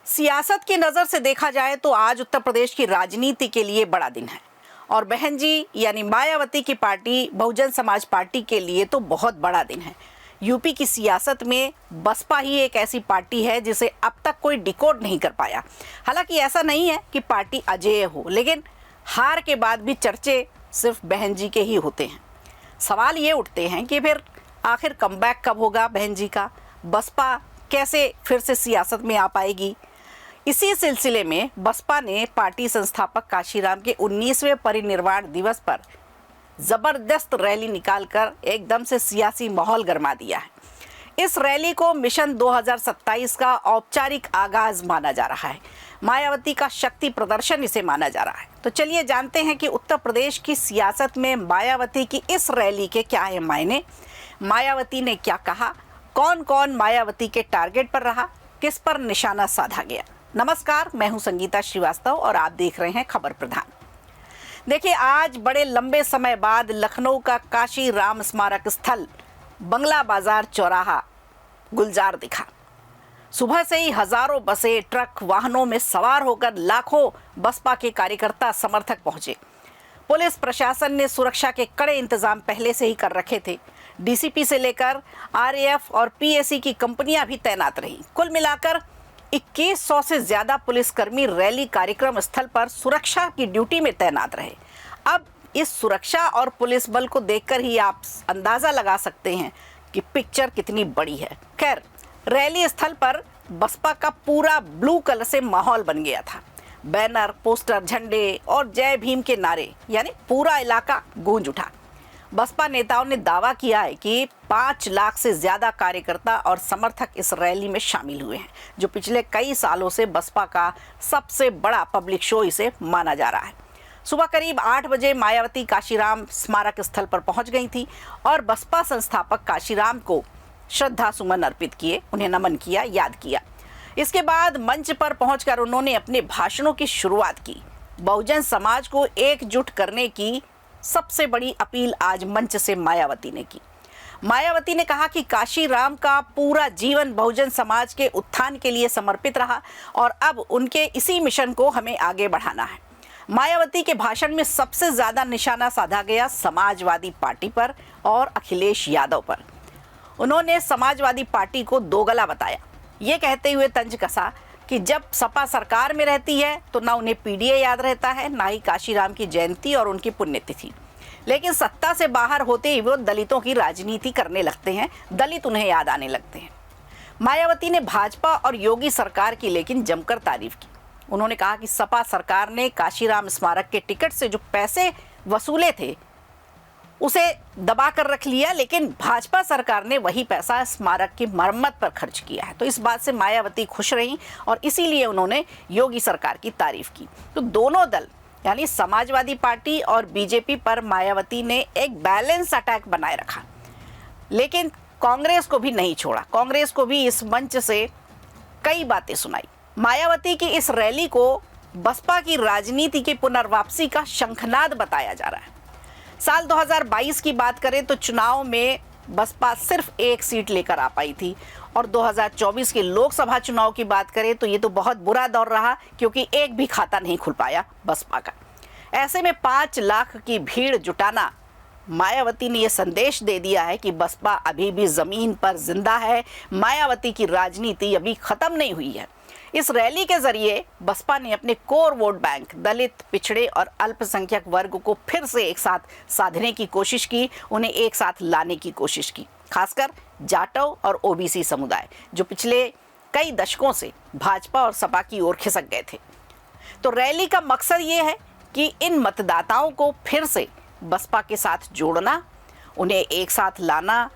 सियासत की नज़र से देखा जाए तो आज उत्तर प्रदेश की राजनीति के लिए बड़ा दिन है और बहन जी यानी मायावती की पार्टी बहुजन समाज पार्टी के लिए तो बहुत बड़ा दिन है। यूपी की सियासत में बसपा ही एक ऐसी पार्टी है जिसे अब तक कोई डिकोड नहीं कर पाया। हालांकि ऐसा नहीं है कि पार्टी अजेय हो, लेकिन हार के बाद भी चर्चे सिर्फ बहन जी के ही होते हैं। सवाल ये उठते हैं कि आखिर कमबैक कब होगा बहन जी का, बसपा कैसे फिर से सियासत में आ पाएगी। इसी सिलसिले में बसपा ने पार्टी संस्थापक काशीराम के 19वें परिनिर्वाण दिवस पर जबरदस्त रैली निकालकर एकदम से सियासी माहौल गरमा दिया है। इस रैली को मिशन 2027 का औपचारिक आगाज माना जा रहा है। मायावती का शक्ति प्रदर्शन इसे माना जा रहा है। तो चलिए जानते हैं कि उत्तर प्रदेश की सियासत में मायावती की इस रैली के क्या है मायने, मायावती ने क्या कहा, कौन कौन मायावती के टारगेट पर रहा, किस पर निशाना साधा गया। नमस्कार, मैं हूं संगीता श्रीवास्तव और आप देख रहे हैं खबर प्रधान। देखिए, आज बड़े लंबे समय बाद लखनऊ का काशी राम स्मारक स्थल बंगला बाजार चौराहा गुलजार दिखा। सुबह से ही हजारों बसें, ट्रक, वाहनों में सवार होकर लाखों बसपा के कार्यकर्ता समर्थक पहुंचे। पुलिस प्रशासन ने सुरक्षा के कड़े इंतजाम पहले से ही कर रखे थे। डीसीपी से लेकर आरएएफ और पीएसी की कंपनियां भी तैनात रहीं। कुल मिलाकर 2100 से ज़्यादा पुलिसकर्मी रैली कार्यक्रम स्थल पर सुरक्षा की ड्यूटी में तैनात रहे। अब इस सुरक्षा और पुलिस बल को देखकर ही आप अंदाज़ा लगा सकते हैं कि पिक्चर कितनी बड़ी है। खैर, रैली स्थल पर बसपा का पूरा ब्लू कलर से माहौल बन गया था। बैनर, पोस्टर, झंडे और जय भीम के नारे, यानी पूरा इलाका गूंज उठा। बसपा नेताओं ने दावा किया है कि 5 लाख से ज़्यादा कार्यकर्ता और समर्थक इस रैली में शामिल हुए हैं, जो पिछले कई सालों से बसपा का सबसे बड़ा पब्लिक शो इसे माना जा रहा है। सुबह करीब 8 बजे मायावती काशीराम स्मारक स्थल पर पहुंच गई थी और बसपा संस्थापक काशीराम को श्रद्धा सुमन अर्पित किए, उन्हें नमन किया, याद किया। इसके बाद मंच पर पहुंचकर उन्होंने अपने भाषणों की शुरुआत की। बहुजन समाज को एकजुट करने की सबसे बड़ी अपील आज मंच से मायावती ने की। मायावती ने कहा कि काशीराम का पूरा जीवन बहुजन समाज के उत्थान के लिए समर्पित रहा और अब उनके इसी मिशन को हमें आगे बढ़ाना है। मायावती के भाषण में सबसे ज़्यादा निशाना साधा गया समाजवादी पार्टी पर और अखिलेश यादव पर। उन्होंने समाजवादी पार्टी को दोगला बताया, ये कहते हुए तंज कसा कि जब सपा सरकार में रहती है तो ना उन्हें पीडीए याद रहता है, ना ही काशीराम की जयंती और उनकी पुण्यतिथि, लेकिन सत्ता से बाहर होते ही वो दलितों की राजनीति करने लगते हैं, दलित उन्हें याद आने लगते हैं। मायावती ने भाजपा और योगी सरकार की लेकिन जमकर तारीफ की। उन्होंने कहा कि सपा सरकार ने काशीराम स्मारक के टिकट से जो पैसे वसूले थे उसे दबा कर रख लिया, लेकिन भाजपा सरकार ने वही पैसा स्मारक की मरम्मत पर खर्च किया है। तो इस बात से मायावती खुश रहीं और इसीलिए उन्होंने योगी सरकार की तारीफ की। तो दोनों दल यानी समाजवादी पार्टी और बीजेपी पर मायावती ने एक बैलेंस अटैक बनाए रखा, लेकिन कांग्रेस को भी नहीं छोड़ा। कांग्रेस को भी इस मंच से कई बातें सुनाई। मायावती की इस रैली को बसपा की राजनीति की पुनर्वापसी का शंखनाद बताया जा रहा है। साल 2022 की बात करें तो चुनाव में बसपा सिर्फ 1 सीट लेकर आ पाई थी और 2024 के लोकसभा चुनाव की बात करें तो ये तो बहुत बुरा दौर रहा, क्योंकि एक भी खाता नहीं खुल पाया बसपा का। ऐसे में 5 लाख की भीड़ जुटाना, मायावती ने यह संदेश दे दिया है कि बसपा अभी भी ज़मीन पर जिंदा है, मायावती की राजनीति अभी ख़त्म नहीं हुई है। इस रैली के जरिए बसपा ने अपने कोर वोट बैंक दलित, पिछड़े और अल्पसंख्यक वर्ग को फिर से एक साथ साधने की कोशिश की, उन्हें एक साथ लाने की कोशिश की, खासकर जाटव और ओबीसी समुदाय जो पिछले कई दशकों से भाजपा और सपा की ओर खिसक गए थे। तो रैली का मकसद ये है कि इन मतदाताओं को फिर से बसपा के साथ जोड़ना, उन्हें एक साथ लाना,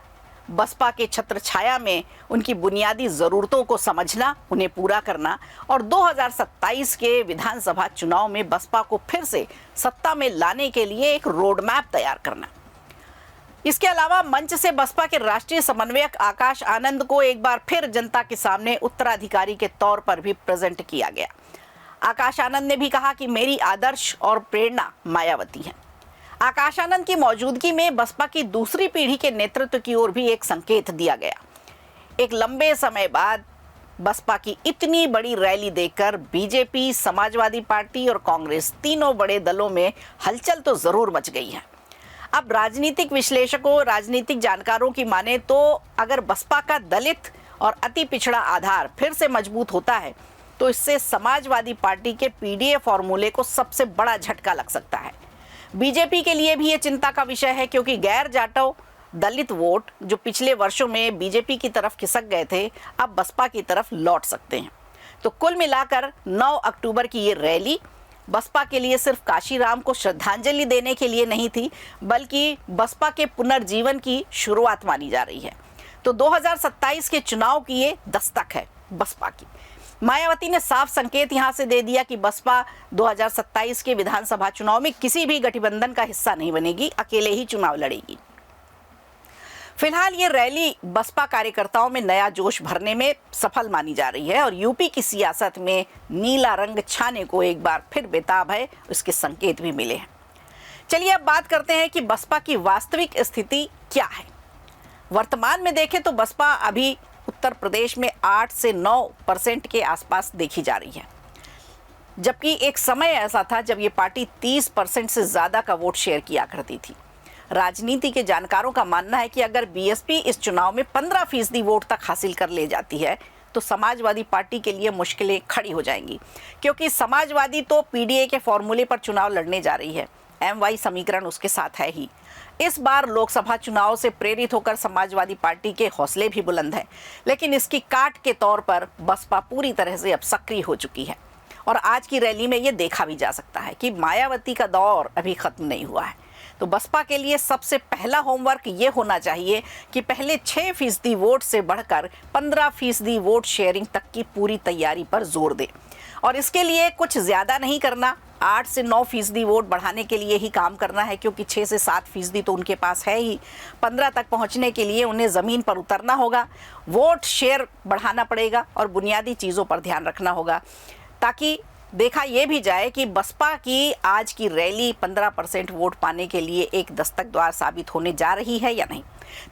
बसपा के छत्र छाया में उनकी बुनियादी ज़रूरतों को समझना, उन्हें पूरा करना और 2027 के विधानसभा चुनाव में बसपा को फिर से सत्ता में लाने के लिए एक रोड मैप तैयार करना। इसके अलावा मंच से बसपा के राष्ट्रीय समन्वयक आकाश आनंद को एक बार फिर जनता के सामने उत्तराधिकारी के तौर पर भी प्रेजेंट किया गया। आकाश आनंद ने भी कहा कि मेरी आदर्श और प्रेरणा मायावती है। आकाश आनंद की मौजूदगी में बसपा की दूसरी पीढ़ी के नेतृत्व की ओर भी एक संकेत दिया गया। एक लंबे समय बाद बसपा की इतनी बड़ी रैली देखकर बीजेपी, समाजवादी पार्टी और कांग्रेस तीनों बड़े दलों में हलचल तो जरूर मच गई है। अब राजनीतिक विश्लेषकों, राजनीतिक जानकारों की माने तो अगर बसपा का दलित और अति पिछड़ा आधार फिर से मजबूत होता है तो इससे समाजवादी पार्टी के पीडीए फॉर्मूले को सबसे बड़ा झटका लग सकता है। बीजेपी के लिए भी ये चिंता का विषय है, क्योंकि गैर जाटव दलित वोट जो पिछले वर्षों में बीजेपी की तरफ खिसक गए थे, अब बसपा की तरफ लौट सकते हैं। तो कुल मिलाकर 9 अक्टूबर की ये रैली बसपा के लिए सिर्फ काशीराम को श्रद्धांजलि देने के लिए नहीं थी, बल्कि बसपा के पुनर्जीवन की शुरुआत मानी जा रही है। तो 2027 के चुनाव की ये दस्तक है बसपा की। मायावती ने साफ संकेत यहां से दे दिया कि बसपा 2027 के विधानसभा चुनाव में किसी भी गठबंधन का हिस्सा नहीं बनेगी, अकेले ही चुनाव लड़ेगी। फिलहाल ये रैली बसपा कार्यकर्ताओं में नया जोश भरने में सफल मानी जा रही है और यूपी की सियासत में नीला रंग छाने को एक बार फिर बेताब है, उसके संकेत भी मिले हैं। चलिए अब बात करते हैं कि बसपा की वास्तविक स्थिति क्या है। वर्तमान में देखें तो बसपा अभी उत्तर प्रदेश में 8 से 9% के आसपास देखी जा रही है, जबकि एक समय ऐसा था जब ये पार्टी 30% से ज़्यादा का वोट शेयर किया करती थी। राजनीति के जानकारों का मानना है कि अगर बीएसपी इस चुनाव में 15% वोट तक हासिल कर ले जाती है तो समाजवादी पार्टी के लिए मुश्किलें खड़ी हो जाएंगी, क्योंकि समाजवादी तो पीडीए के फॉर्मूले पर चुनाव लड़ने जा रही है। एमवाई समीकरण उसके साथ है ही। इस बार लोकसभा चुनाव से प्रेरित होकर समाजवादी पार्टी के हौसले भी बुलंद हैं, लेकिन इसकी काट के तौर पर बसपा पूरी तरह से अब सक्रिय हो चुकी है और आज की रैली में ये देखा भी जा सकता है कि मायावती का दौर अभी खत्म नहीं हुआ है। तो बसपा के लिए सबसे पहला होमवर्क ये होना चाहिए कि पहले 6% वोट से बढ़कर 15% वोट शेयरिंग तक की पूरी तैयारी पर जोर दे, और इसके लिए कुछ ज़्यादा नहीं करना, 8 से 9% वोट बढ़ाने के लिए ही काम करना है, क्योंकि 6 से 7% तो उनके पास है ही। 15 तक पहुंचने के लिए उन्हें ज़मीन पर उतरना होगा, वोट शेयर बढ़ाना पड़ेगा और बुनियादी चीज़ों पर ध्यान रखना होगा, ताकि देखा ये भी जाए कि बसपा की आज की रैली 15% वोट पाने के लिए एक दस्तक द्वार साबित होने जा रही है या नहीं।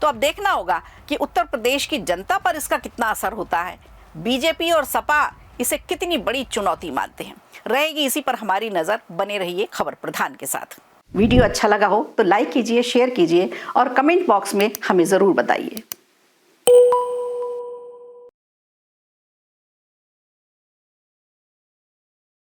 तो अब देखना होगा कि उत्तर प्रदेश की जनता पर इसका कितना असर होता है, बीजेपी और सपा इसे कितनी बड़ी चुनौती मानते हैं। रहेगी इसी पर हमारी नज़र, बने रहिए खबर प्रधान के साथ। वीडियो अच्छा लगा हो तो लाइक कीजिए, शेयर कीजिए और कमेंट बॉक्स में हमें ज़रूर बताइए।